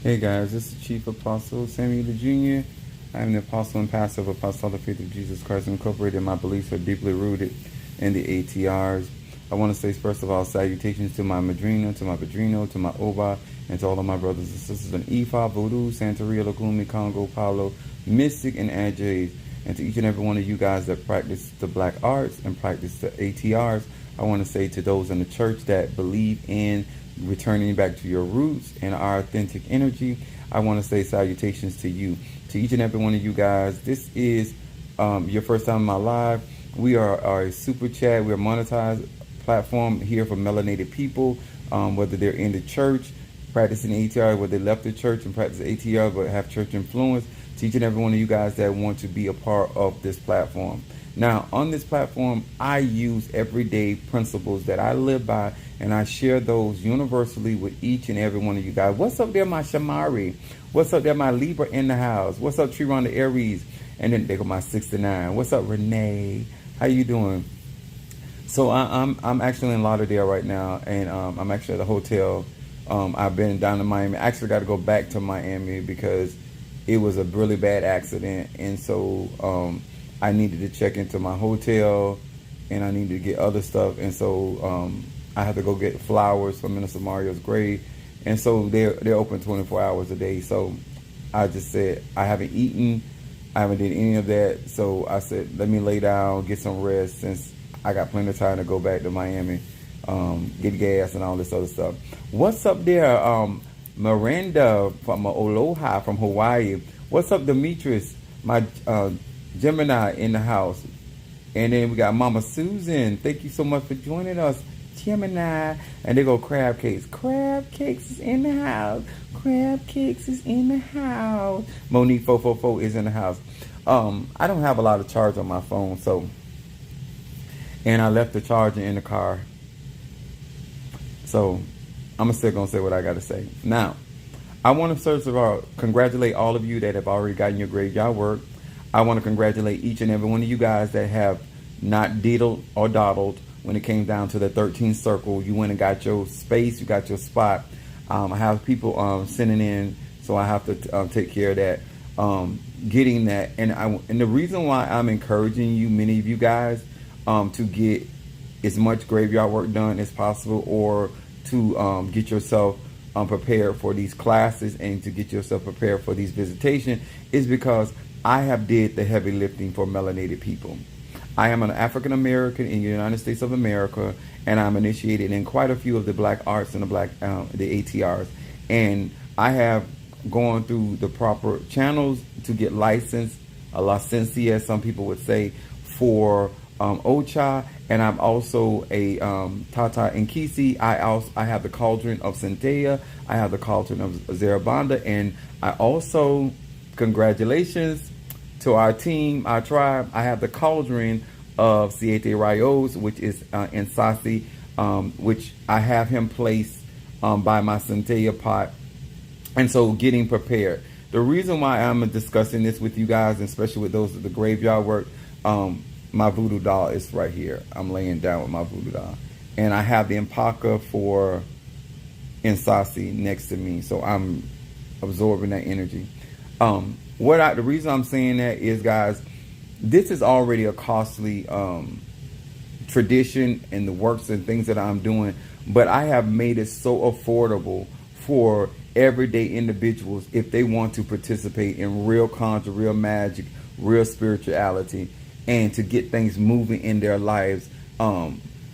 Hey guys, this is Chief Apostle Samuel the Jr. I am the apostle and pastor of Apostolic Faith of Jesus Christ Incorporated. My beliefs are deeply rooted in the ATRs. I want to say, first of all, salutations to my Madrina, to my Padrino, to my Oba, and to all of my brothers and sisters in Ifa, Voodoo, Santeria, Lagumi, Congo, Paulo, Mystic, and Adjays. And to each and every one of you guys that practice the black arts and practice the ATRs, I want to say to those in the church that believe in returning back to your roots and our authentic energy, I want to say salutations to you. To each and every one of you guys, this is your first time in my live. We are a super chat. We're a monetized platform here for melanated people, whether they're in the church, practicing ATR, whether they left the church and practice ATR, but have church influence. To each and every one of you guys that want to be a part of this platform. Now, on this platform, I use everyday principles that I live by, and I share those universally with each and every one of you guys. What's up there, my Shamari? What's up there, my Libra in the house? What's up, Triron the Aries? And then they go my 69. What's up, Renee? How you doing? So I'm actually in Lauderdale right now, and I'm actually at a hotel. I've been down to Miami. I actually got to go back to Miami because it was a really bad accident, and so I needed to check into my hotel, and I needed to get other stuff, and so I had to go get flowers for Minister Mario's grave, and so they're open 24 hours a day. So I just said I haven't eaten, I haven't did any of that, so I said let me lay down, get some rest, since I got plenty of time to go back to Miami, get gas and all this other stuff. What's up there, Miranda from Aloha from Hawaii? What's up, Demetrius? My Gemini in the house. And then we got Mama Susan. Thank you so much for joining us, Gemini. And they go Crab Cakes. Crab Cakes is in the house. Crab Cakes is in the house. Monique 444 is in the house. I don't have a lot of charge on my phone, so, and I left the charger in the car. So I'm still gonna say what I gotta say. Now, I want to first of all congratulate all of you that have already gotten your graveyard work. I want to congratulate each and every one of you guys that have not diddled or dawdled when it came down to the 13th circle. You went and got your space, you got your spot. I have people sending in, so I have to take care of that, getting that. And the reason why I'm encouraging you, many of you guys, to get as much graveyard work done as possible, or to get yourself prepared for these classes and to get yourself prepared for these visitations, is because I have did the heavy lifting for melanated people. I am an African American in the United States of America, and I'm initiated in quite a few of the black arts and the ATRs. And I have gone through the proper channels to get licensed, a license, as some people would say, for Ocha, and I'm also a Tata Nkisi. I have the cauldron of Centea. I have the cauldron of Zarabanda, and I also, congratulations to our team, our tribe, I have the cauldron of Siete Rayos, which is in Sasi, which I have him placed by my Centea pot. And so getting prepared. The reason why I'm discussing this with you guys, and especially with those of the graveyard work, my voodoo doll is right here. I'm laying down with my voodoo doll. And I have the Impaka for Insasi next to me. So I'm absorbing that energy. The reason I'm saying that is, guys, this is already a costly tradition and the works and things that I'm doing, but I have made it so affordable for everyday individuals if they want to participate in real conjure, real magic, real spirituality, and to get things moving in their lives.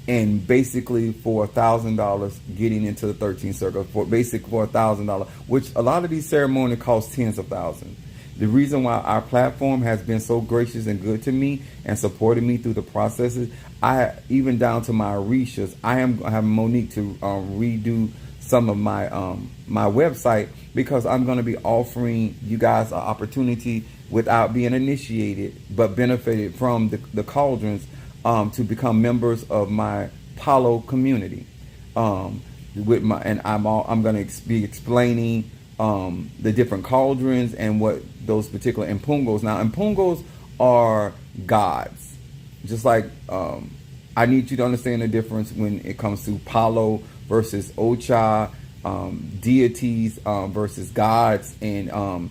And basically for $1,000 getting into the 13th circle, for $1,000, which a lot of these ceremonies cost tens of thousands. The reason why our platform has been so gracious and good to me and supported me through the processes, even down to my Orishas, I am having Monique to redo some of my my website, because I'm going to be offering you guys an opportunity without being initiated, but benefited from the cauldrons, to become members of my Palo community. I'm going to be explaining the different cauldrons and what those particular impungos. Now, impungos are gods. Just like I need you to understand the difference when it comes to Palo versus Ocha deities versus gods, and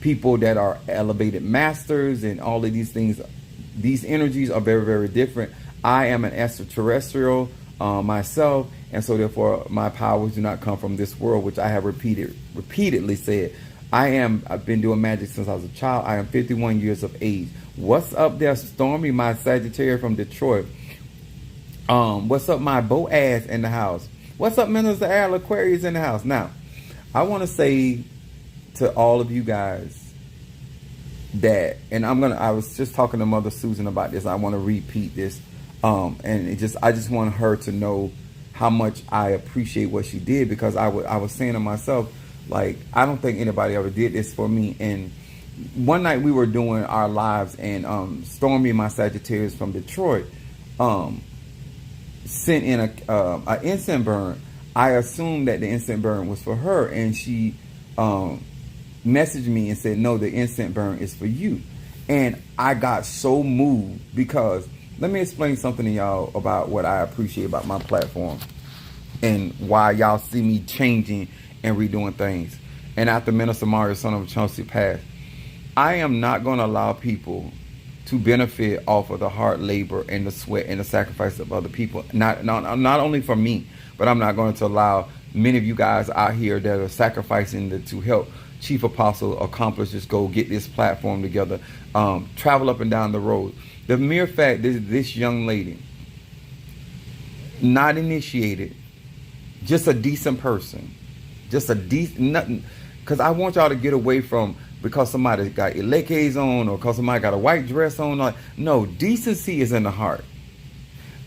people that are elevated masters, and all of these things. These energies are very, very different. I am an extraterrestrial myself, and so therefore my powers do not come from this world, which I have repeatedly said. I've been doing magic since I was a child. I am 51 years of age. What's up there, Stormy, my Sagittarius from Detroit? What's up, my Boaz in the house? What's up, Minister Al Aquarius in the house? Now, I want to say to all of you guys that, and I was just talking to Mother Susan about this. I want to repeat this, and I just want her to know how much I appreciate what she did, because I was saying to myself, like, I don't think anybody ever did this for me. And one night we were doing our lives, and Stormy, my Sagittarius from Detroit, sent in a incense burn. I assumed that the incense burn was for her, and she messaged me and said, no, the incense burn is for you. And I got so moved, because let me explain something to y'all about what I appreciate about my platform and why y'all see me changing and redoing things. And after Minister Mario, son of Chelsea, passed, I am not going to allow people to benefit off of the hard labor and the sweat and the sacrifice of other people. Not only for me, but I'm not going to allow many of you guys out here that are sacrificing to help Chief Apostle accomplish this goal, get this platform together, travel up and down the road. The mere fact that this young lady, not initiated, just a decent person, just a decent, nothing, because I want y'all to get away from, because somebody got elekes on, or because somebody got a white dress on. Like, no, decency is in the heart.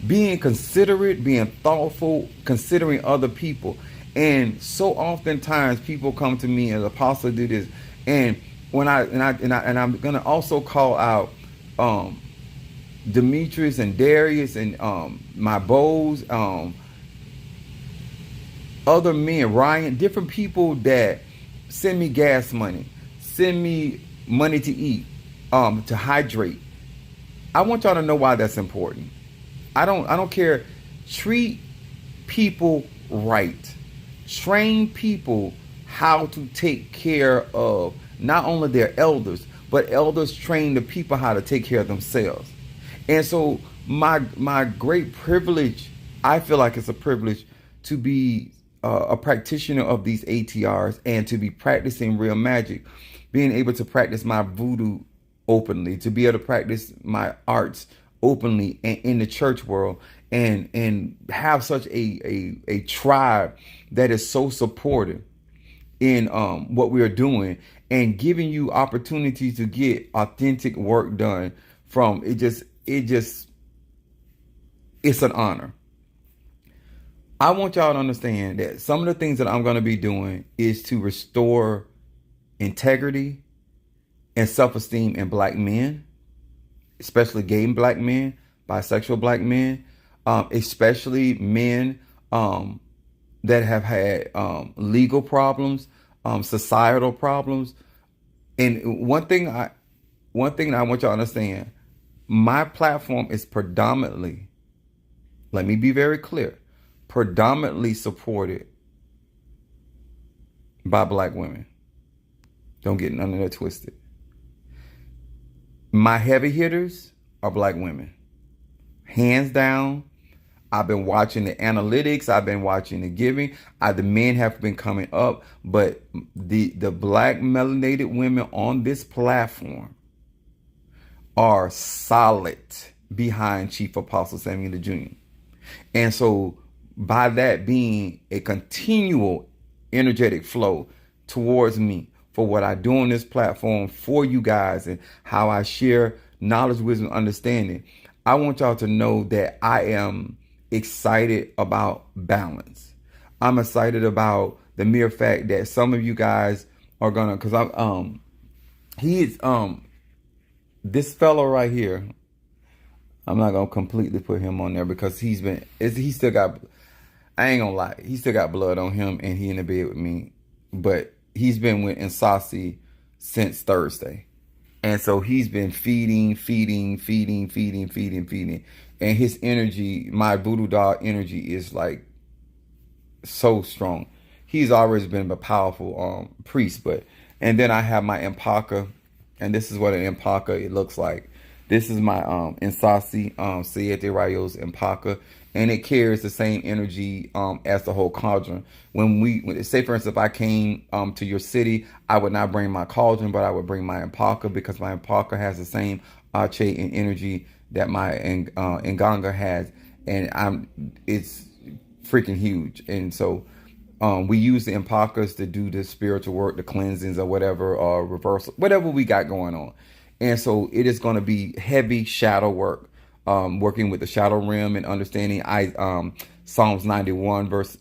Being considerate, being thoughtful, considering other people. And so oftentimes people come to me and Apostle do this, and when I'm gonna also call out Demetrius and Darius and my Bows, other men, Ryan, different people that send me gas money, send me money to eat, to hydrate. I want y'all to know why that's important. I don't care. Treat people right. Train people how to take care of not only their elders, but elders train the people how to take care of themselves. And so my great privilege, I feel like it's a privilege to be a practitioner of these ATRs and to be practicing real magic, being able to practice my voodoo openly, to be able to practice my arts openly and in the church world, and have such a tribe that is so supportive in what we are doing, and giving you opportunities to get authentic work done from it. It's an honor. I want y'all to understand that some of the things that I'm going to be doing is to restore integrity and self-esteem in black men, especially gay black men, bisexual black men, especially men that have had legal problems, societal problems. And one thing I want y'all to understand, my platform is predominantly, let me be very clear, predominantly supported by black women. Don't get none of that twisted. My heavy hitters are black women. Hands down. I've been watching the analytics. I've been watching the giving. The men have been coming up. But the black melanated women on this platform are solid behind Chief Apostle Samuel Jr. And so by that being a continual energetic flow towards me for what I do on this platform for you guys and how I share knowledge, wisdom, understanding, I want y'all to know that I am excited about balance. I'm excited about the mere fact that some of you guys are gonna, because this fellow right here, I'm not gonna completely put him on there because he still got, I ain't gonna lie, he still got blood on him and he in the bed with me, but he's been with Insasi since Thursday. And so he's been feeding. And his energy, my voodoo dog energy, is like so strong. he's always been a powerful priest. But and then I have my Empaka, and this is what an Empaka it looks like. This is my Insasi Siete Rayos Empaka, and it carries the same energy as the whole cauldron. Say for instance, if I came to your city, I would not bring my cauldron, but I would bring my Empaka, because my Empaka has the same Ache and energy that my Nganga has, and it's freaking huge. And so we use the Empakas to do the spiritual work, the cleansings or whatever, or reversal, whatever we got going on. And so it is going to be heavy shadow work, working with the shadow realm and understanding Psalms 91 verse,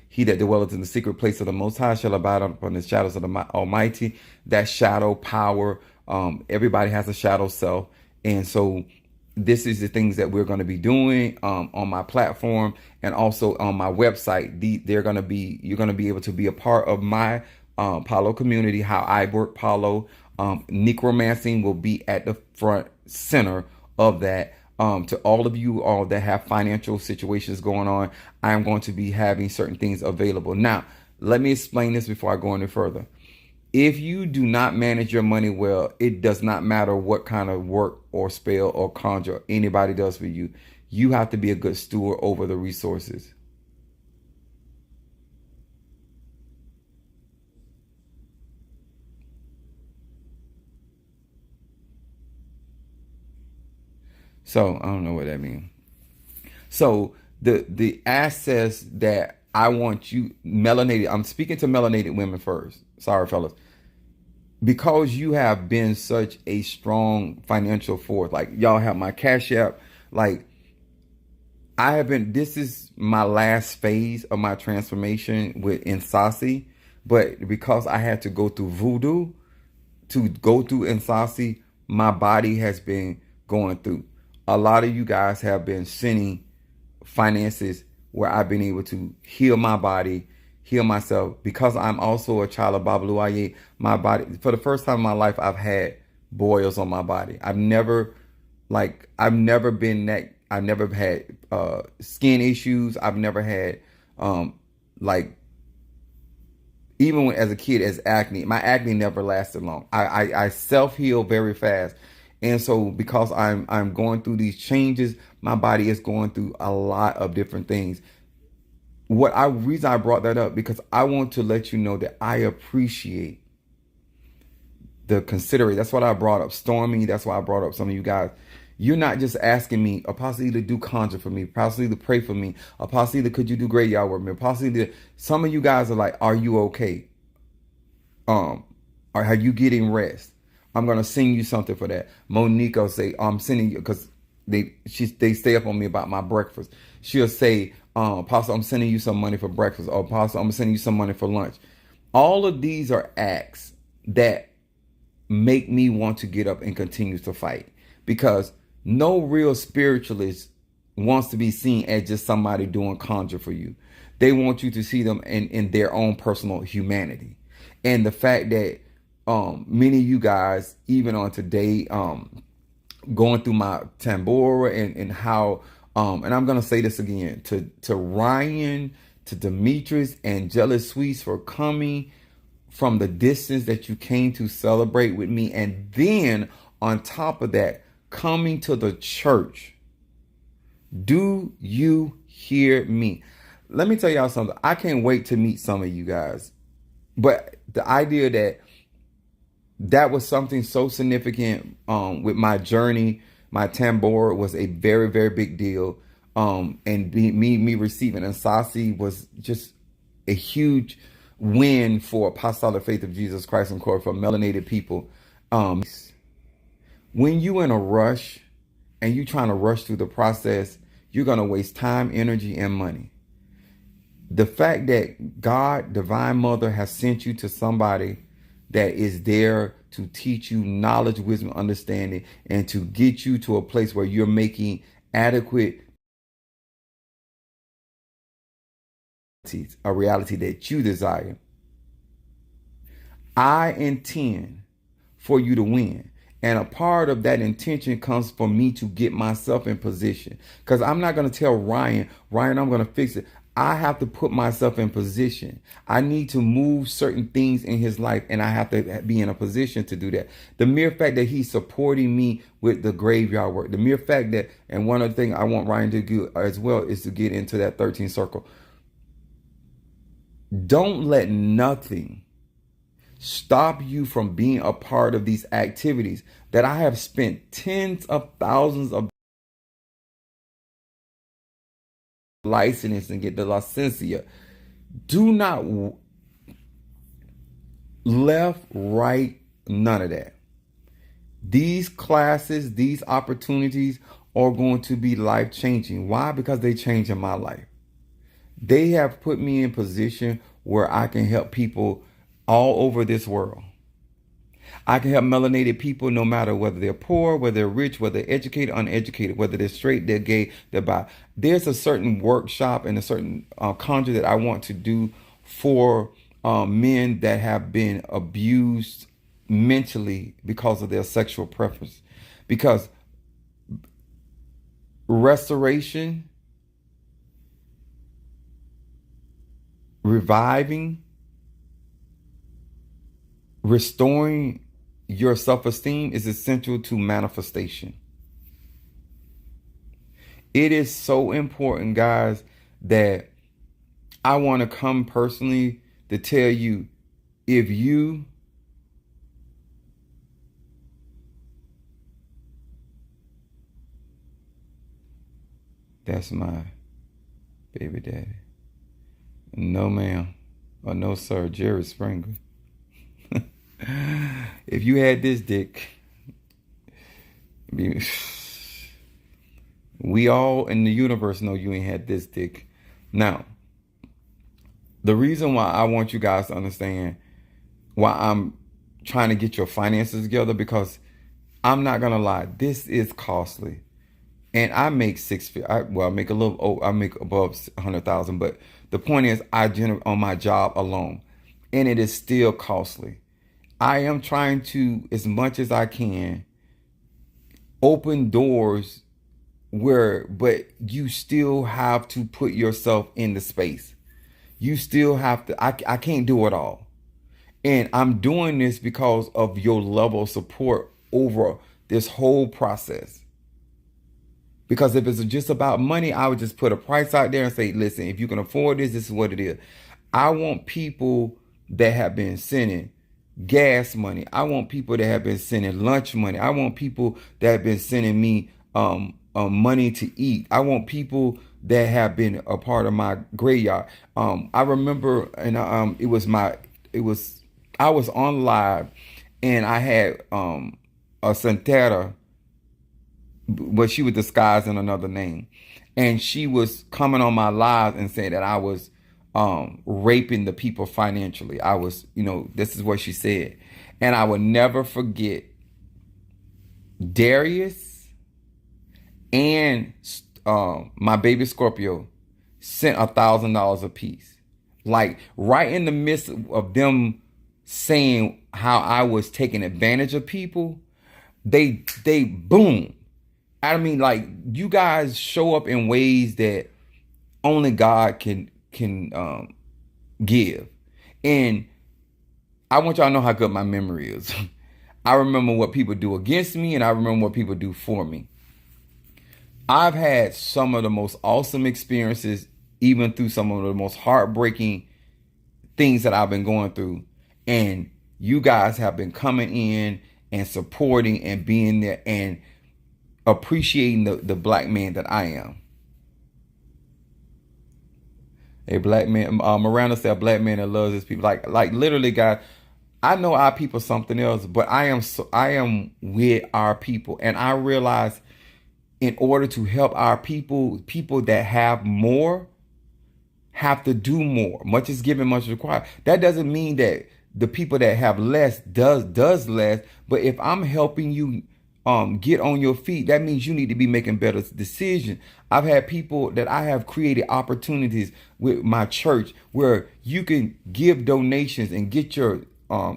he that dwelleth in the secret place of the Most High shall abide upon the shadows of the Almighty. That shadow power, everybody has a shadow self. And so this is the things that we're going to be doing on my platform and also on my website. You're going to be able to be a part of my Palo community, how I work Palo. Necromancing will be at the front center of that. To all of you all that have financial situations going on, I am going to be having certain things available. Now, let me explain this before I go any further. If you do not manage your money well, it does not matter what kind of work or spell or conjure anybody does for you. You have to be a good steward over the resources. So I don't know what that means. So the access that I want you, melanated, I'm speaking to melanated women first. Sorry, fellas. Because you have been such a strong financial force, like y'all have my Cash App, like this is my last phase of my transformation with Insasi, but because I had to go through voodoo to go through Insasi, my body has been going through. A lot of you guys have been sending finances where I've been able to heal my body, heal myself, because I'm also a child of Babaluaye. My body, for the first time in my life, I've had boils on my body. I've never been that. I've never had skin issues. I've never had like, even as a kid, as acne. My acne never lasted long. I self heal very fast. And so because I'm going through these changes, my body is going through a lot of different things. Reason I brought that up, because I want to let you know that I appreciate the consideration. That's what I brought up Stormy. That's why I brought up some of you guys. You're not just asking me, Apostle, to do conjure for me, Apostle, to pray for me, Apostle, could you do graveyard work for me, Apostle. Some of you guys are like, are you okay? Or are you getting rest? I'm gonna send you something for that. Monique will say, I'm sending you, because they stay up on me about my breakfast. She'll say, Apostle, I'm sending you some money for breakfast. Or Apostle, I'm sending you some money for lunch. All of these are acts that make me want to get up and continue to fight, because no real spiritualist wants to be seen as just somebody doing conjure for you. They want you to see them in their own personal humanity. And the fact that many of you guys, even on today, going through my tambora and how, and I'm going to say this again, to Ryan, to Demetrius and Jealous Sweets for coming from the distance that you came to celebrate with me. And then on top of that, coming to the church. Do you hear me? Let me tell y'all something. I can't wait to meet some of you guys. But the idea that was something so significant with my journey, my tambor was a very, very big deal. And me receiving Ansasi was just a huge win for Apostolic Faith of Jesus Christ and Core for melanated people. When you in a rush and you trying to rush through the process, you're going to waste time, energy, and money. The fact that God, Divine Mother, has sent you to somebody that is there to teach you knowledge, wisdom, understanding, and to get you to a place where you're making adequate a reality that you desire. I intend for you to win. And a part of that intention comes from me to get myself in position. Because I'm not going to tell Ryan, I'm going to fix it. I have to put myself in position. I need to move certain things in his life, and I have to be in a position to do that. The mere fact that he's supporting me with the graveyard work, the mere fact that, and one other thing I want Ryan to do as well is to get into that 13 circle. Don't let nothing stop you from being a part of these activities that I have spent tens of thousands of license and get the licencia. Do not left, right, none of that. These classes, these opportunities are going to be life changing. Why? Because they change in my life. They have put me in position where I can help people all over this world. I can help melanated people no matter whether they're poor, whether they're rich, whether they're educated, uneducated, whether they're straight, they're gay, they're bi. There's a certain workshop and a certain conjure that I want to do for men that have been abused mentally because of their sexual preference. Because restoration, reviving, restoring your self-esteem is essential to manifestation. It is so important, guys, that I want to come personally to tell you, if you that's my baby daddy. No, ma'am. Or no, sir. Jerry Springer. If you had this dick, we all in the universe know you ain't had this dick. Now, the reason why I want you guys to understand why I'm trying to get your finances together, because I'm not gonna lie, this is costly. And I make I make a little, I make above 100,000, but the point is I generate on my job alone, and it is still costly. I am trying to, as much as I can, open doors but you still have to put yourself in the space. You still have to, I can't do it all. And I'm doing this because of your level of support over this whole process. Because if it's just about money, I would just put a price out there and say, listen, if you can afford this, this is what it is. I want people that have been sending gas money. I want people that have been sending lunch money. I want people that have been sending me money to eat. I want people that have been a part of my graveyard. I remember, and I was on live, and I had a Santera, but she was disguised in another name, and she was coming on my live and saying that I was raping the people financially. I was, this is what she said. And I would never forget Darius and my baby Scorpio sent $1,000 a piece. Like right in the midst of them saying how I was taking advantage of people, they boom. I mean, like, you guys show up in ways that only God can give. And I want y'all to know how good my memory is. I remember what people do against me, and I remember what people do for me. I've had some of the most awesome experiences, even through some of the most heartbreaking things that I've been going through. And you guys have been coming in and supporting and being there and appreciating the black man that I am. A black man, Miranda said, a black man that loves his people. Like literally, guys, I know our people something else, but I am with our people. And I realize in order to help our people that have more have to do more. Much is given, much is required. That doesn't mean that the people that have less does less. But if I'm helping you get on your feet, that means you need to be making better decisions. I've had people that I have created opportunities with my church where you can give donations and get your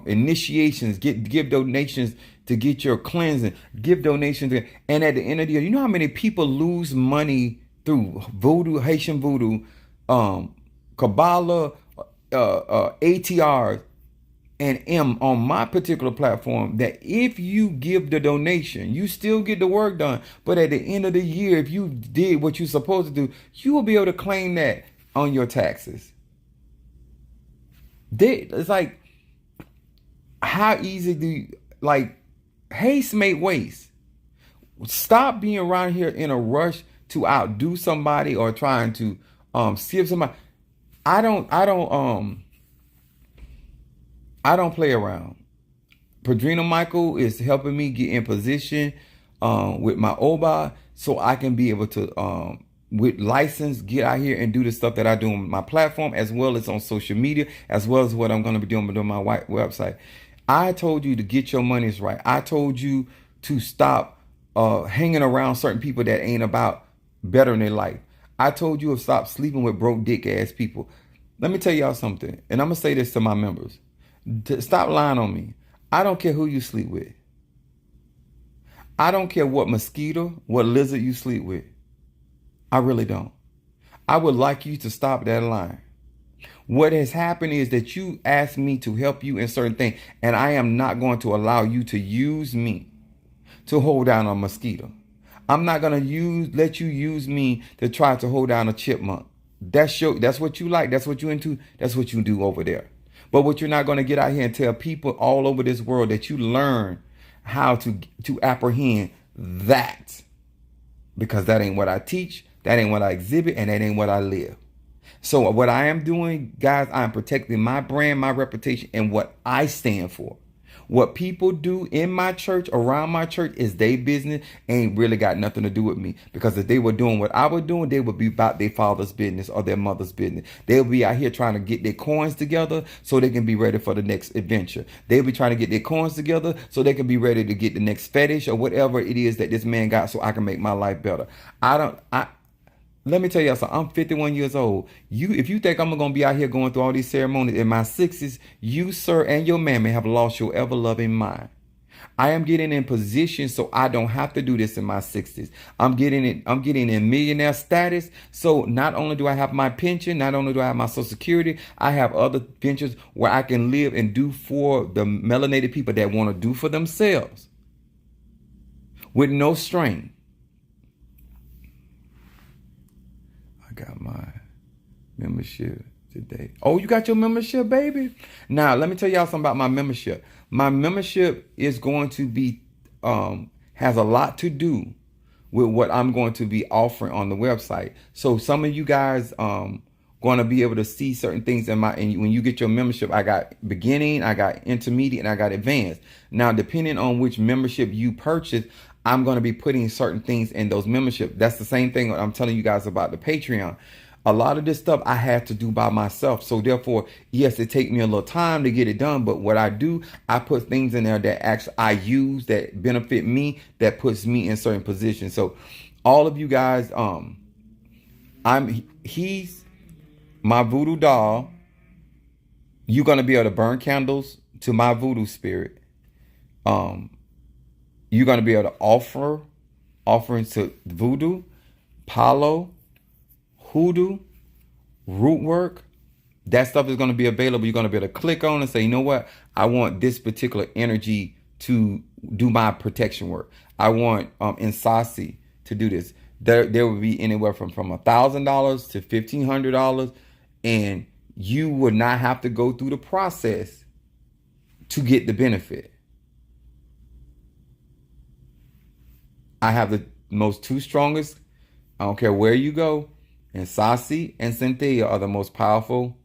initiations, give donations to get your cleansing, give donations. And at the end of the year, you know how many people lose money through voodoo, Haitian voodoo, Kabbalah, ATRs, and M on my particular platform, that if you give the donation, you still get the work done. But at the end of the year, if you did what you're supposed to do, you will be able to claim that on your taxes. It's like, how easy do you, like, haste make waste. Stop being around here in a rush to outdo somebody or trying to skip somebody. I don't play around. Padrino Michael is helping me get in position with my OBA so I can be able to, with license, get out here and do the stuff that I do on my platform, as well as on social media, as well as what I'm going to be doing on my website. I told you to get your monies right. I told you to stop hanging around certain people that ain't about bettering their life. I told you to stop sleeping with broke dick ass people. Let me tell y'all something, and I'm going to say this to my members. Stop lying on me. I don't care who you sleep with. I don't care what mosquito, what lizard you sleep with. I really don't. I would like you to stop that lying. What has happened is that you asked me to help you in certain things, and I am not going to allow you to use me to hold down a mosquito. I'm not going to let you use me to try to hold down a chipmunk. That's what you like. That's what you into. That's what you do over there. But what you're not going to get out here and tell people all over this world that you learn how to apprehend that. Because that ain't what I teach, that ain't what I exhibit, and that ain't what I live. So what I am doing, guys, I'm protecting my brand, my reputation, and what I stand for. What people do in my church, around my church, is their business, ain't really got nothing to do with me. Because if they were doing what I was doing, they would be about their father's business or their mother's business. They'll be out here trying to get their coins together so they can be ready for the next adventure. They'll be trying to get their coins together so they can be ready to get the next fetish or whatever it is that this man got so I can make my life better. Let me tell you something. I'm 51 years old. If you think I'm going to be out here going through all these ceremonies in my 60s, you, sir, and your mammy have lost your ever-loving mind. I am getting in position so I don't have to do this in my 60s. I'm getting in millionaire status. So not only do I have my pension, not only do I have my Social Security, I have other ventures where I can live and do for the melanated people that want to do for themselves with no strain. I got my membership today. Oh, you got your membership, baby? Now, let me tell y'all something about my membership. My membership is going to be, has a lot to do with what I'm going to be offering on the website. So some of you guys going to be able to see certain things and when you get your membership, I got beginning, I got intermediate, and I got advanced. Now, depending on which membership you purchase, I'm going to be putting certain things in those memberships. That's the same thing I'm telling you guys about the Patreon. A lot of this stuff I had to do by myself. So therefore, yes, it takes me a little time to get it done. But what I do, I put things in there that actually I use that benefit me, that puts me in certain positions. So all of you guys, he's my voodoo doll. You're going to be able to burn candles to my voodoo spirit. You're going to be able to offer offerings to voodoo, palo, hoodoo, root work. That stuff is going to be available. You're going to be able to click on and say, you know what? I want this particular energy to do my protection work. I want Insasi to do this. There will be anywhere from $1,000 to $1,500, and you would not have to go through the process to get the benefit. I have the most two strongest. I don't care where you go. And Sasi and Cynthia are the most powerful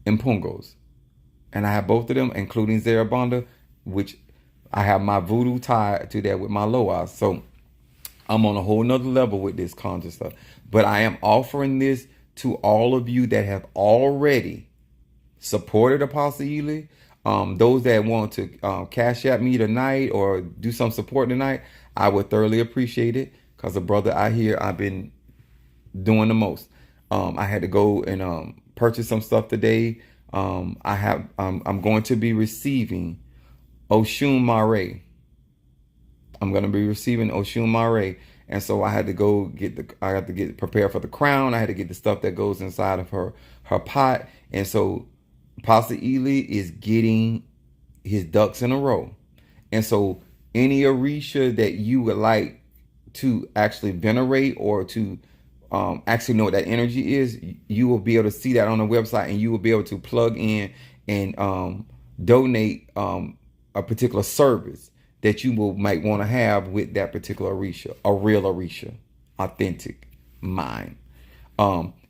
impungos. And I have both of them, including Zarabanda, which I have my voodoo tied to that with my loas. So I'm on a whole nother level with this conjure stuff. But I am offering this to all of you that have already supported Apostle Ely. Those that want to cash at me tonight or do some support tonight, I would thoroughly appreciate it, because a brother out here, I've been doing the most. I had to go and purchase some stuff today. I'm going to be receiving Oshun Mare. I'm going to be receiving Oshun Mare, And so I had to go I had to get prepared for the crown. I had to get the stuff that goes inside of her pot. And so Pastor Ely is getting his ducks in a row. And so any Orisha that you would like to actually venerate or to actually know what that energy is, you will be able to see that on the website, and you will be able to plug in and donate a particular service that you might want to have with that particular Orisha, a real Orisha, authentic, mine.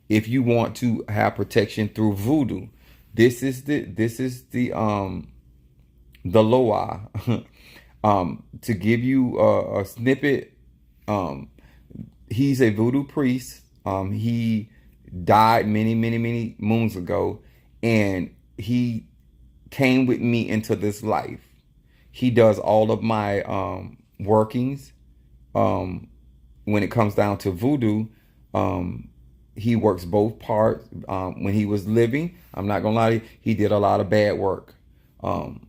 If you want to have protection through voodoo, this is the Loa. To give you a snippet, he's a voodoo priest. He died many moons ago, and he came with me into this life. He does all of my workings. When it comes down to voodoo, he works both parts. When he was living, I'm not gonna lie to you, he did a lot of bad work, and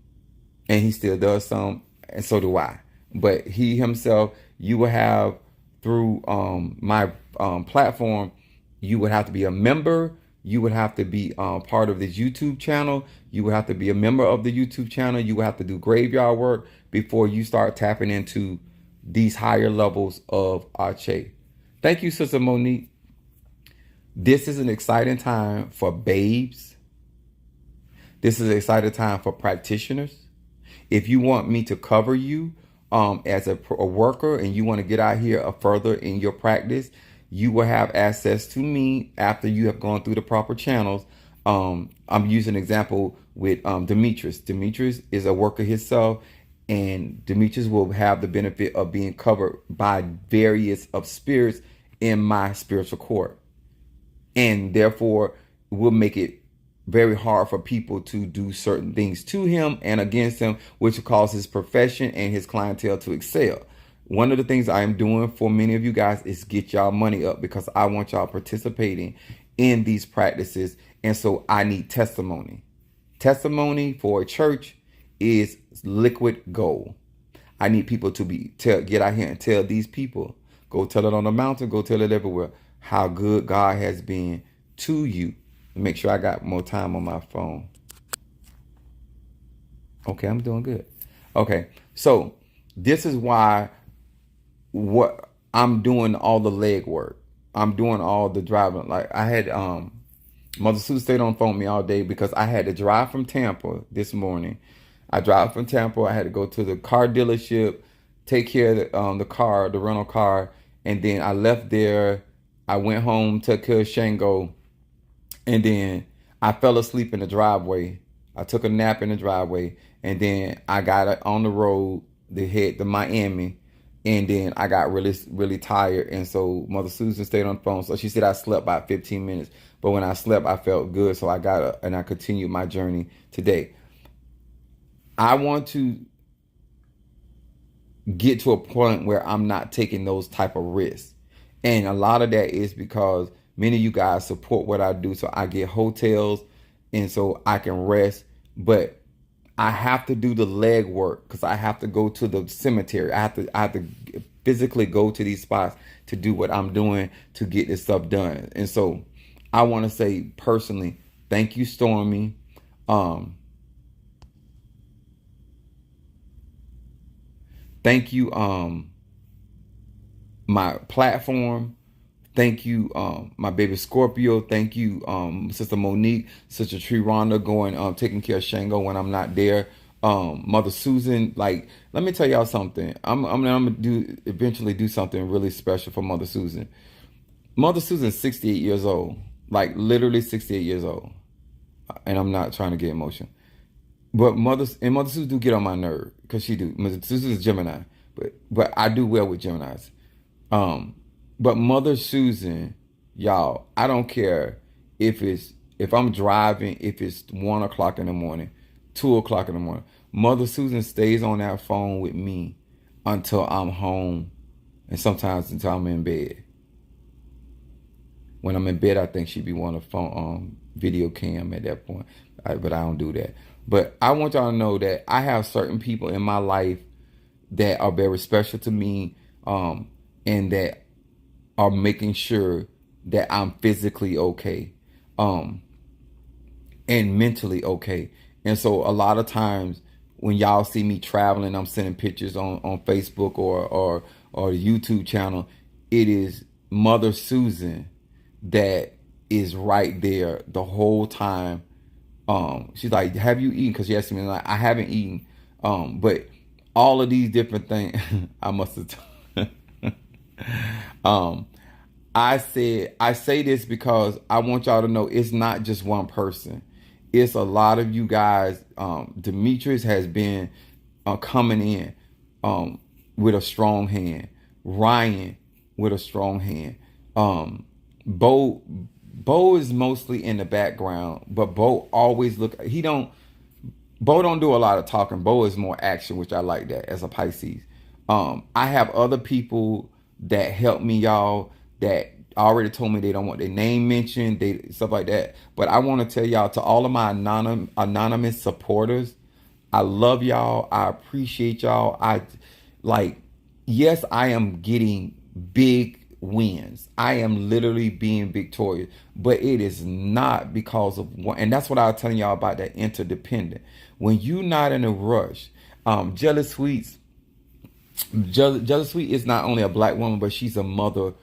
he still does some, and so do I. But he himself, you will have through my platform, you would have to be a member. You would have to be part of this YouTube channel. You would have to be a member of the YouTube channel. You would have to do graveyard work before you start tapping into these higher levels of Ache. Thank you, Sister Monique. This is an exciting time for babes. This is an exciting time for practitioners. If you want me to cover you as a worker and you want to get out here further in your practice, you will have access to me after you have gone through the proper channels. I'm using an example with Demetrius. Demetrius is a worker himself, and Demetrius will have the benefit of being covered by various of spirits in my spiritual court. And therefore will make it very hard for people to do certain things to him and against him, which will cause his profession and his clientele to excel. One of the things I am doing for many of you guys is get y'all money up, because I want y'all participating in these practices. And so I need testimony. Testimony for a church is liquid gold. I need people to get out here and tell these people, go tell it on the mountain, go tell it everywhere, how good God has been to you. Make sure I got more time on my phone. Okay, I'm doing good. Okay, so this is why what I'm doing all the leg work. I'm doing all the driving. Like I had Mother Sue stayed on the phone with me all day because I had to drive from Tampa this morning. I drive from Tampa. I had to go to the car dealership, take care of the car, the rental car, and then I left there. I went home, took care of Shango, and then I fell asleep in the driveway. I took a nap in the driveway, and then I got on the road to head to Miami, and then I got really tired, and so Mother Susan stayed on the phone. So she said I slept about 15 minutes, but when I slept, I felt good, so I got up and I continued my journey today. I want to get to a point where I'm not taking those type of risks, and a lot of that is because many of you guys support what I do, so I get hotels, and so I can rest. But I have to do the leg work because I have to go to the cemetery. I have to physically go to these spots to do what I'm doing to get this stuff done. And so I want to say personally, thank you, Stormy. Thank you, my platform. Thank you, my baby Scorpio. Thank you, Sister Monique, Sister Tree Rhonda, going taking care of Shango when I'm not there. Mother Susan, like, let me tell y'all something. I'm gonna eventually do something really special for Mother Susan. Mother Susan's 68 years old, like literally 68 years old, and I'm not trying to get emotional. But Mother Susan do get on my nerve because she do. Mother Susan is Gemini, but I do well with Geminis. But Mother Susan, y'all, I don't care if I'm driving, if it's 1 o'clock in the morning, 2 o'clock in the morning. Mother Susan stays on that phone with me until I'm home, and sometimes until I'm in bed. When I'm in bed, I think she'd be wanting a phone video cam at that point, but I don't do that. But I want y'all to know that I have certain people in my life that are very special to me. and that are making sure that I'm physically okay, and mentally okay. And so a lot of times when y'all see me traveling, I'm sending pictures on Facebook or the YouTube channel. It is Mother Susan that is right there the whole time. She's like, "Have you eaten?" Because she asked me, like, I haven't eaten. But all of these different things, I must have. um, I say this because I want y'all to know it's not just one person. It's a lot of you guys. Demetrius has been coming in with a strong hand. Ryan with a strong hand. Bo is mostly in the background, but Bo always Bo don't do a lot of talking. Bo is more action, which I like that as a Pisces. I have other people that help me, y'all, that already told me they don't want their name mentioned, stuff like that. But I want to tell y'all, to all of my anonymous supporters, I love y'all. I appreciate y'all. Yes, I am getting big wins. I am literally being victorious, but it is not because of one. And that's what I was telling y'all about that interdependent. When you're not in a rush, Jealous Sweets Sweet is not only a black woman, but she's a mother.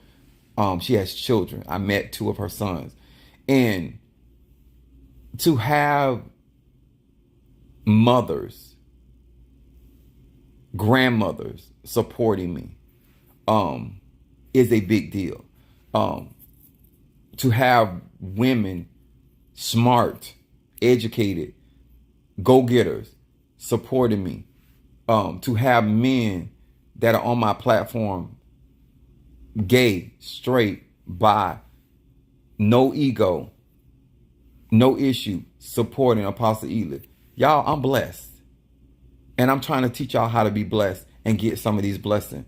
She has children. I met 2 of her sons. And to have mothers, grandmothers supporting me is a big deal. To have women, smart, educated, go-getters supporting me. To have men that are on my platform, gay, straight, bi, no ego, no issue, supporting Apostle Ely. Y'all, I'm blessed. And I'm trying to teach y'all how to be blessed and get some of these blessings.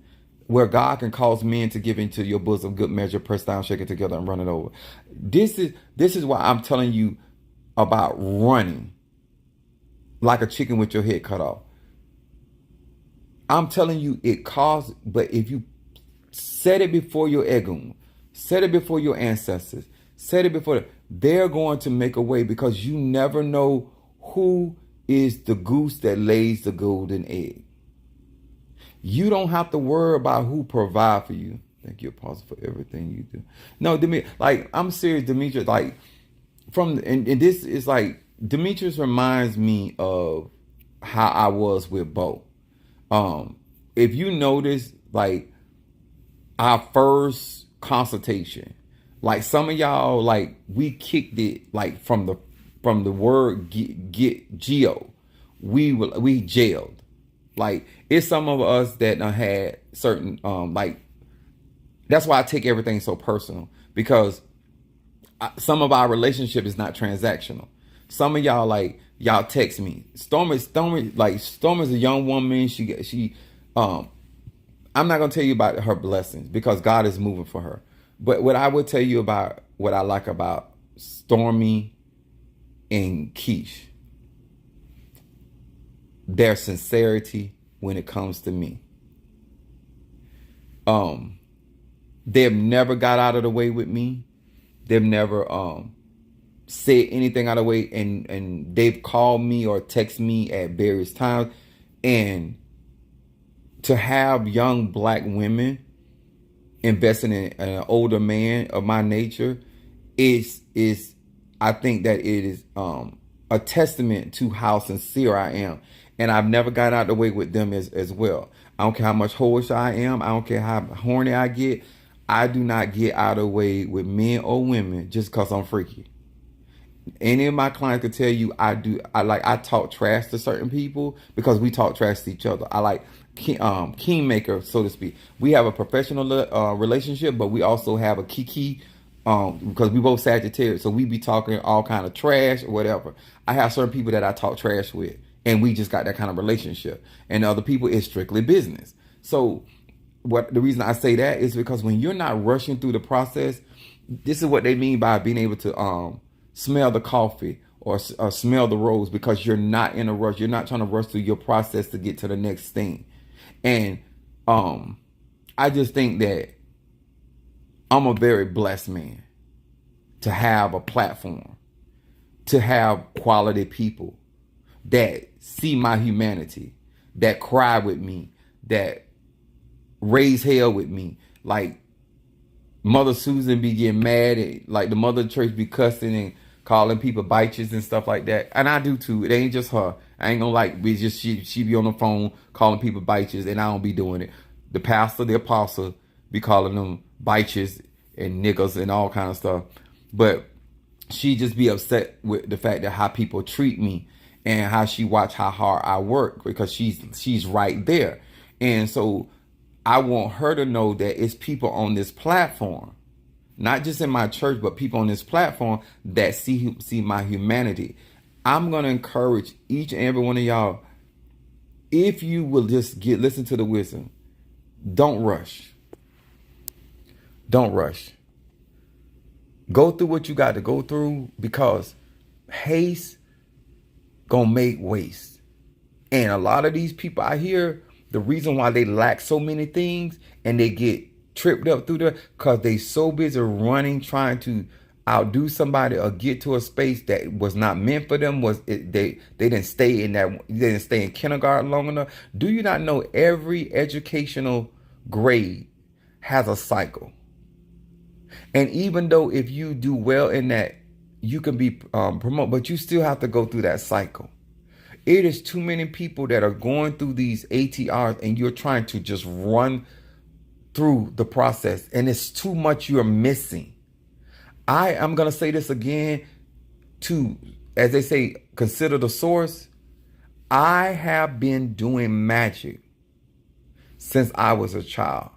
Where God can cause men to give into your bosom, good measure, press down, shake it together, and run it over. This is why I'm telling you about running like a chicken with your head cut off. I'm telling you, it costs, but if you set it before your egun, set it before your ancestors, set it before, they're going to make a way, because you never know who is the goose that lays the golden egg. You don't have to worry about who provide for you. Thank you, Apostle, for everything you do. No, I'm serious, Demetrius. And this is like, Demetrius reminds me of how I was with Bo. If you notice, like, our first consultation, like, some of y'all, like, we kicked it, like, from the word get geo, we jailed. Like, it's some of us that had certain that's why I take everything so personal, because some of our relationship is not transactional. Some of y'all text me. Storm is a young woman. I'm not gonna tell you about her blessings, because God is moving for her. But what I would tell you about what I like about Stormy and Keish, their sincerity when it comes to me. They've never got out of the way with me. They've never said anything out of the way, and they've called me or text me at various times. And to have young black women investing in an older man of my nature is I think that it is a testament to how sincere I am. And I've never got out of the way with them as well. I don't care how much whorish I am. I don't care how horny I get. I do not get out of the way with men or women just because I'm freaky. Any of my clients could tell you I talk trash to certain people because we talk trash to each other. I like kingmaker, so to speak. We have a professional relationship, but we also have a kiki because we both Sagittarius, so we be talking all kind of trash or whatever. I have certain people that I talk trash with, and we just got that kind of relationship. And other people, it's strictly business. So the reason I say that is because when you're not rushing through the process, this is what they mean by being able to smell the coffee or smell the rose, because you're not in a rush. You're not trying to rush through your process to get to the next thing. And I just think that I'm a very blessed man to have a platform, to have quality people that see my humanity, that cry with me, that raise hell with me. Like Mother Susan be getting mad at, like the mother of the church be cussing and calling people bitches and stuff like that. And I do too. It ain't just her. I ain't gonna like be just she be on the phone calling people bitches, and I don't be doing it. The pastor, the apostle be calling them bitches and niggas and all kind of stuff. But she just be upset with the fact that how people treat me and how she watch how hard I work, because she's right there. And so I want her to know that it's people on this platform, not just in my church, but people on this platform that see my humanity. I'm going to encourage each and every one of y'all, if you will just listen to the wisdom, don't rush. Don't rush. Go through what you got to go through, because haste gonna make waste. And a lot of these people out here, the reason why they lack so many things and they get tripped up through there, because they so busy running, trying to outdo somebody or get to a space that was not meant for them. They didn't stay in that, they didn't stay in kindergarten long enough. Do you not know every educational grade has a cycle? And even though if you do well in that, you can be promoted, but you still have to go through that cycle. It is too many people that are going through these ATRs and you're trying to just run through the process, and it's too much you're missing. I am going to say this again, to, as they say, consider the source. I have been doing magic since I was a child.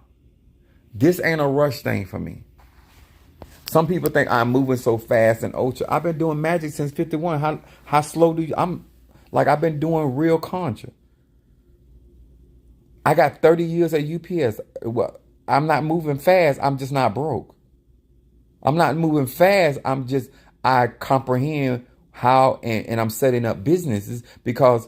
This ain't a rush thing for me. Some people think I'm moving so fast and ultra. I've been doing magic since 51. How slow do you? I've been doing real conjure. I got 30 years at UPS. Well, I'm not moving fast. I'm just not broke. I'm not moving fast. I comprehend how, and I'm setting up businesses because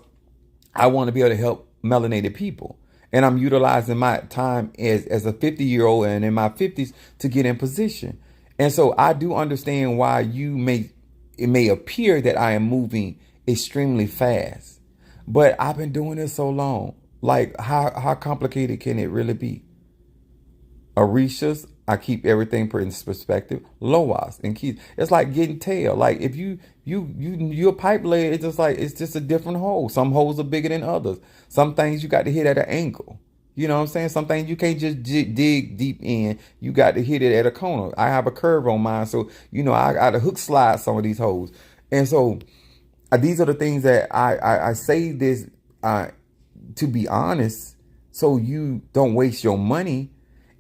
I want to be able to help melanated people. And I'm utilizing my time as a 50-year-old and in my 50s to get in position. And so I do understand why it may appear that I am moving extremely fast. But I've been doing this so long. Like, how complicated can it really be? Orishas, I keep everything in perspective. Loas and keys. It's like getting tail. Like if you're a pipe layer, it's just a different hole. Some holes are bigger than others. Some things you got to hit at an angle. You know what I'm saying? Some things you can't just dig deep in. You got to hit it at a corner. I have a curve on mine, so I got to hook slide some of these holes. And so these are the things that I say this to be honest, so you don't waste your money,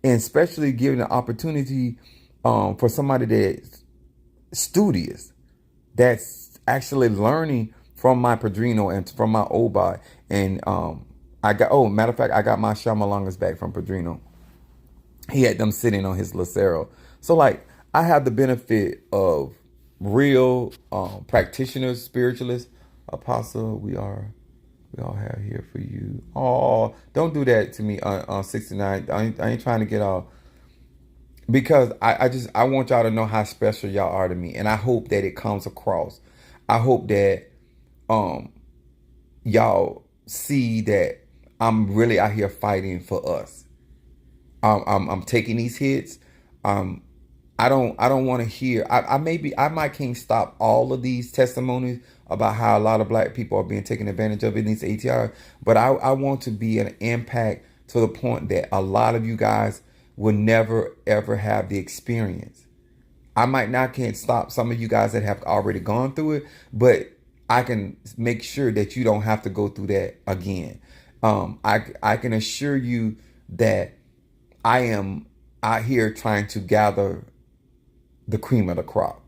and especially giving the opportunity for somebody that's studious, that's actually learning from my Padrino and from my Obai. And matter of fact, I got my Shyamalongas back from Padrino. He had them sitting on his Lucero. So like, I have the benefit of real practitioners, spiritualists. Apostle, we all have here for you. Oh, don't do that to me on 69. I ain't trying to get off, because I want y'all to know how special y'all are to me, and I hope that it comes across. I hope that y'all see that I'm really out here fighting for us. I'm taking these hits. I don't want to hear. I might can't stop all of these testimonies about how a lot of black people are being taken advantage of in these ATR, but I want to be an impact to the point that a lot of you guys will never ever have the experience. I might not can't stop some of you guys that have already gone through it, but I can make sure that you don't have to go through that again. I can assure you that I am out here trying to gather the cream of the crop.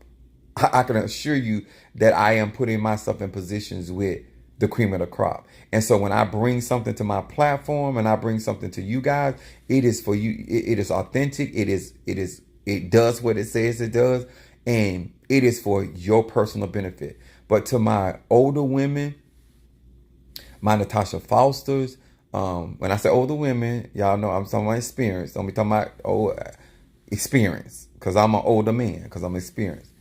I can assure you that I am putting myself in positions with the cream of the crop. And so when I bring something to my platform and I bring something to you guys, it is for you. It is authentic. It does what it says it does. And it is for your personal benefit. But to my older women, my Natasha Fosters, when I say older women, y'all know I'm talking about experience. Don't be talking about experience, because I'm an older man, because I'm experienced.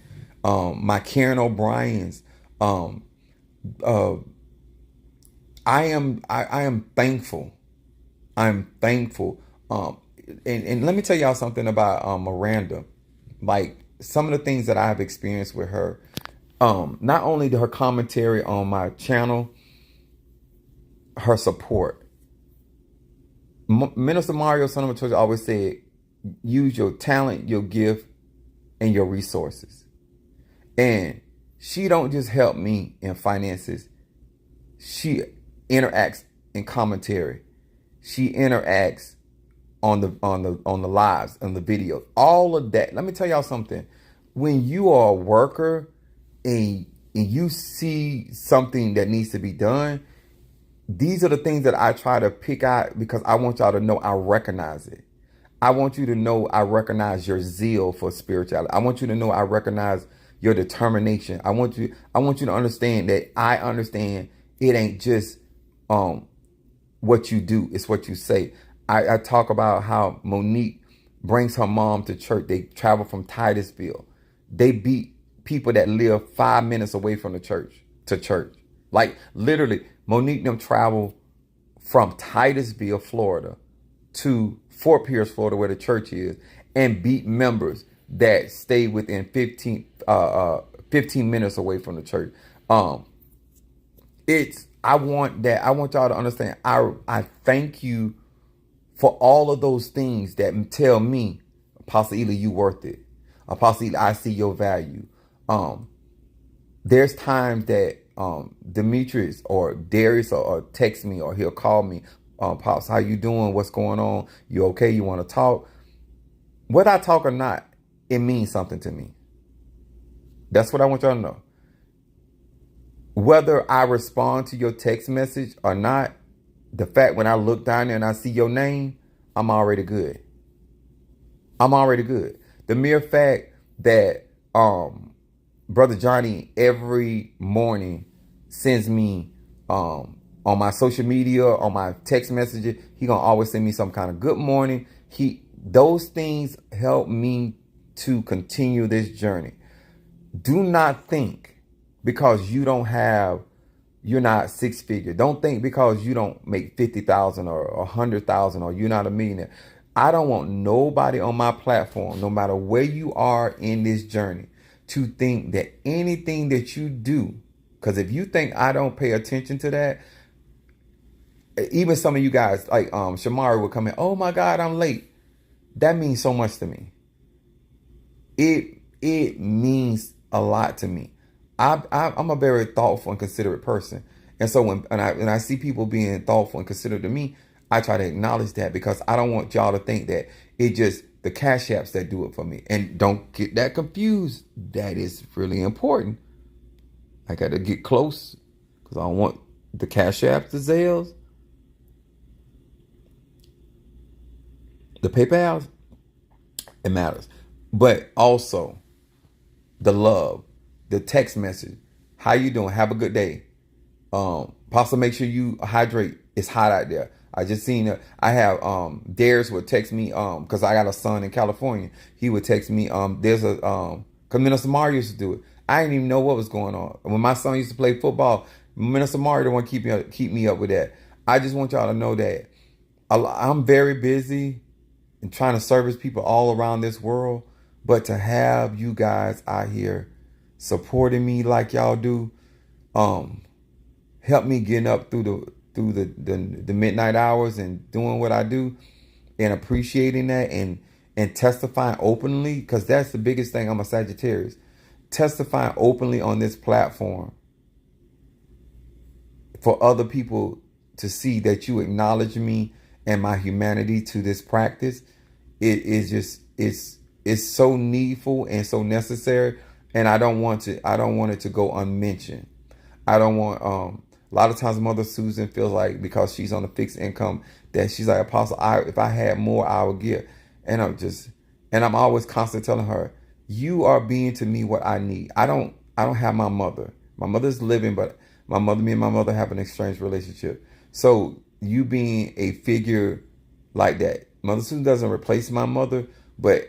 My Karen O'Brien's, um, uh, I am thankful. I'm thankful. And let me tell y'all something about Miranda. Like some of the things that I have experienced with her. Not only her commentary on my channel, her support. Minister Mario Son of a Church always said, use your talent, your gift, and your resources. And she don't just help me in finances. She interacts in commentary. She interacts on the lives, on the videos, all of that. Let me tell y'all something. When you are a worker and you see something that needs to be done, these are the things that I try to pick out, because I want y'all to know I recognize it. I want you to know I recognize your zeal for spirituality. I want you to know I recognize your determination. I want you to understand that I understand it ain't just what you do, it's what you say. I talk about how Monique brings her mom to church. They travel from Titusville. They beat people that live 5 minutes away from the church to church. Like literally, Monique and them travel from Titusville, Florida to Fort Pierce, Florida, where the church is, and beat members that stay within 15 minutes away from the church. I want y'all to understand. I thank you for all of those things that tell me, Apostle Ely, you worth it. Apostle Ely, I see your value. There's times that Demetrius or Darius or text me, or he'll call me, Pops, how you doing? What's going on? You okay? You want to talk? Whether I talk or not, it means something to me. That's what I want y'all to know. Whether I respond to your text message or not, the fact when I look down there and I see your name, I'm already good. I'm already good. The mere fact that Brother Johnny every morning sends me on my social media, on my text messages, he gonna always send me some kind of good morning. Those things help me to continue this journey. Do not think because you're not six figure. Don't think because you don't make 50,000 or 100,000 or you're not a millionaire. I don't want nobody on my platform, no matter where you are in this journey, to think that anything that you do, because if you think I don't pay attention to that, even some of you guys like Shamari would come in, oh my God, I'm late. That means so much to me. It means a lot to me. I'm a very thoughtful and considerate person. And so when I see people being thoughtful and considerate to me, I try to acknowledge that, because I don't want y'all to think that it just the cash apps that do it for me. And don't get that confused. That is really important. I got to get close, because I don't want the cash apps, the Zales, the PayPals. It matters. But also the love, the text message. How you doing? Have a good day. Pastor, make sure you hydrate. It's hot out there. I just seen I have Darius would text me because I got a son in California. He would text me there's a because Minister Mario used to do it. I didn't even know what was going on. When my son used to play football, Minister Mario didn't want to keep me up with that. I just want y'all to know that I'm very busy and trying to service people all around this world. But to have you guys out here supporting me like y'all do, help me getting up through the midnight hours and doing what I do, and appreciating that and testifying openly, because that's the biggest thing. I'm a Sagittarius. Testifying openly on this platform for other people to see that you acknowledge me and my humanity to this practice. It is just it's so needful and so necessary, and I don't want it to go unmentioned. I don't want a lot of times Mother Susan feels like because she's on a fixed income that she's like, Apostle, if I had more, I would give. And I'm always constantly telling her, you are being to me what I need. I don't have my mother. My mother's living, but me and my mother have an estranged relationship. So you being a figure like that, Mother Susan doesn't replace my mother, but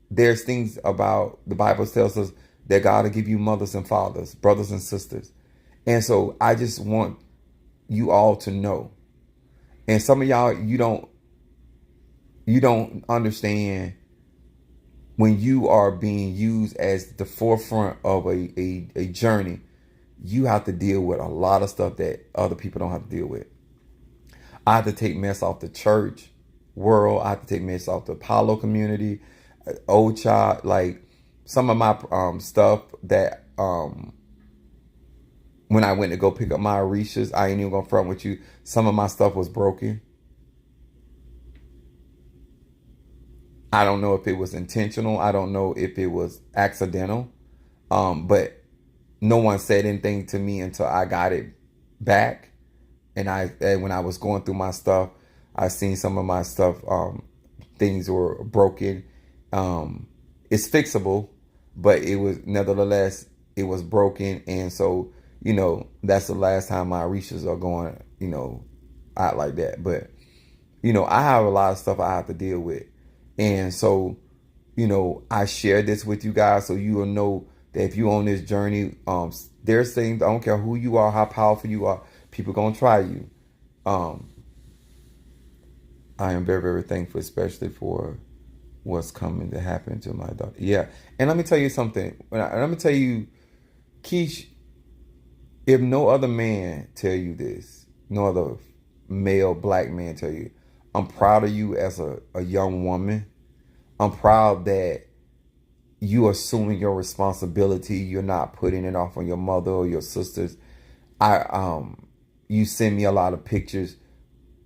there's things about the Bible tells us that God will give you mothers and fathers, brothers and sisters. And so I just want you all to know. And some of y'all, you don't understand when you are being used as the forefront of a journey. You have to deal with a lot of stuff that other people don't have to deal with. I have to take mess off the church world. I have to take mess off the Apollo community, old child. Like some of my stuff that when I went to go pick up my Orishas, I ain't even gonna front with you. Some of my stuff was broken. I don't know if it was intentional. I don't know if it was accidental. But no one said anything to me until I got it back. And when I was going through my stuff, I seen some of my stuff, things were broken. It's fixable, but it was nevertheless, it was broken. And so, that's the last time my Orishas are going, out like that. But, I have a lot of stuff I have to deal with. And so, I share this with you guys so you will know that if you're on this journey, there's things, I don't care who you are, how powerful you are, people gonna try you. I am very, very thankful, especially for what's coming to happen to my daughter. Yeah. And let me tell you something. Let me tell you, Keish, if no other man tell you this, no other male black man tell you, I'm proud of you as a young woman. I'm proud that you assuming your responsibility. You're not putting it off on your mother or your sisters. You send me a lot of pictures.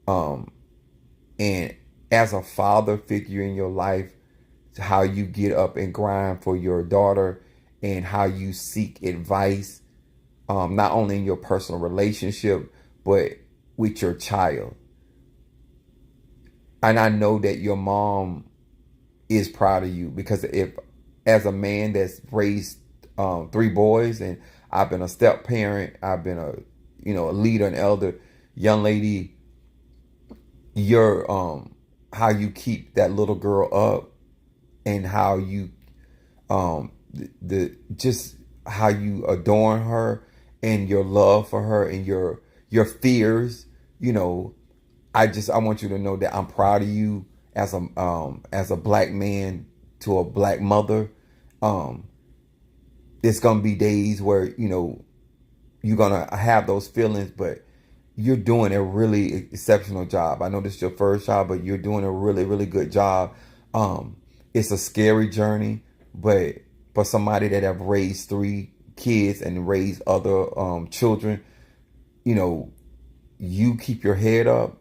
And as a father figure in your life, how you get up and grind for your daughter and how you seek advice, not only in your personal relationship, but with your child. And I know that your mom is proud of you because if, as a man that's raised 3 boys, and I've been a step parent, I've been a leader, an elder, young lady, your how you keep that little girl up, and how you just how you adorn her, and your love for her, and your fears. I want you to know that I'm proud of you as a black man to a black mother. It's gonna be days where you're gonna have those feelings, but you're doing a really exceptional job. I know this is your first job, but you're doing a really, really good job. It's a scary journey, but for somebody that have raised 3 kids and raised other children, you keep your head up.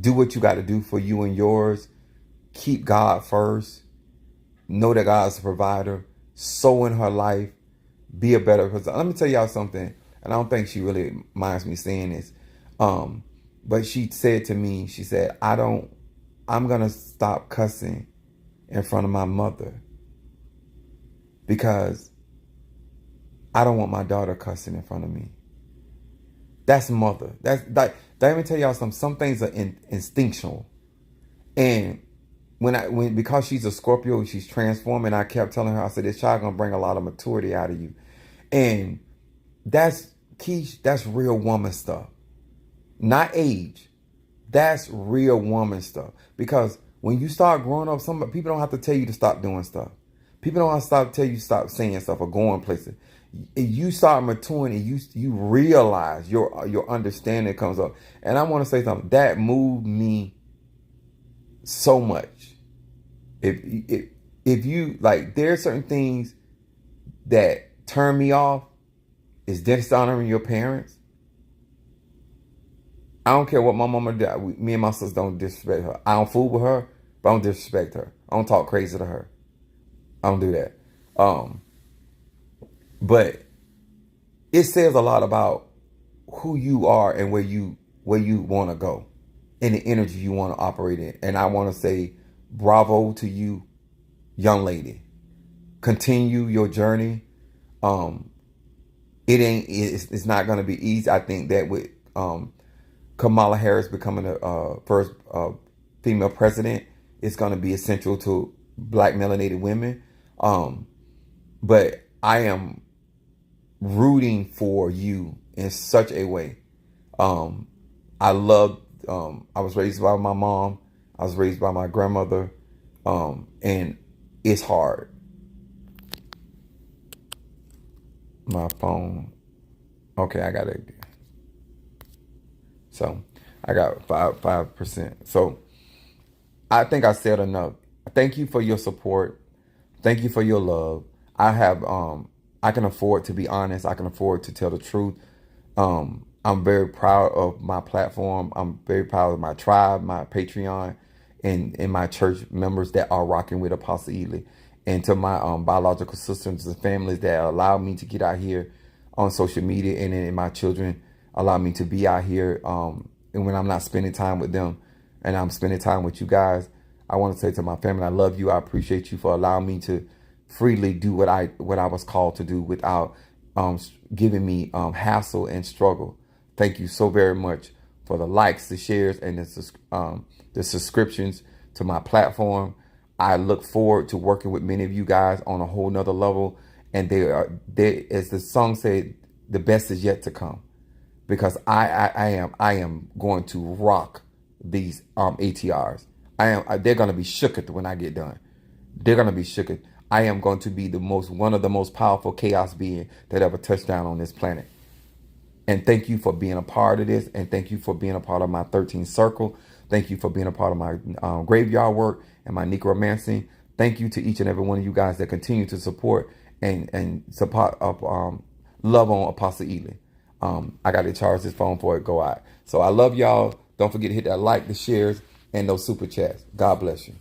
Do what you got to do for you and yours. Keep God first. Know that God's the provider. Sow in her life. Be a better person. Let me tell y'all something, and I don't think she really minds me saying this. But she said to me, she said, I'm gonna stop cussing in front of my mother because I don't want my daughter cussing in front of me. That's mother. That's like, let me tell y'all something. Some things are instinctual. And because she's a Scorpio, she's transforming. I kept telling her, I said, this child gonna bring a lot of maturity out of you. And that's Keish, that's real woman stuff. Not age. That's real woman stuff. Because when you start growing up, some people don't have to tell you to stop doing stuff. People don't have to tell you to stop saying stuff or going places. You start maturing and you realize your understanding comes up. And I want to say something that moved me so much. If you like, there are certain things that turn me off. Is dishonoring your parents. I don't care what my mama did. Me and my sister don't disrespect her. I don't fool with her, but I don't disrespect her. I don't talk crazy to her. I don't do that. But it says a lot about who you are and where you want to go and the energy you want to operate in. And I want to say bravo to you, young lady. Continue your journey. It's not going to be easy. I think that with Kamala Harris becoming the first female president is going to be essential to black melanated women. But I am rooting for you in such a way. I love, I was raised by my mom. I was raised by my grandmother. And it's hard. My phone. Okay, I got it. So I got 5%. So I think I said enough. Thank you for your support. Thank you for your love. I can afford to be honest. I can afford to tell the truth. I'm very proud of my platform. I'm very proud of my tribe, my Patreon, and my church members that are rocking with Apostle Ely. And to my biological sisters and families that allow me to get out here on social media, and then my children allow me to be out here. And when I'm not spending time with them and I'm spending time with you guys, I want to say to my family, I love you. I appreciate you for allowing me to freely do what I was called to do without giving me hassle and struggle. Thank you so very much for the likes, the shares, and the subscriptions to my platform. I look forward to working with many of you guys on a whole nother level. And they, as the song said, the best is yet to come, because I am going to rock these ATRs. They're going to be shooketh when I get done. They're going to be shooketh. I am going to be one of the most powerful chaos being that ever touched down on this planet. And thank you for being a part of this. And thank you for being a part of my 13th circle. Thank you for being a part of my graveyard work and my necromancy. Thank you to each and every one of you guys that continue to support and support love on Apostle Ely. I got to charge this phone before it go out. So I love y'all. Don't forget to hit that like, the shares, and those super chats. God bless you.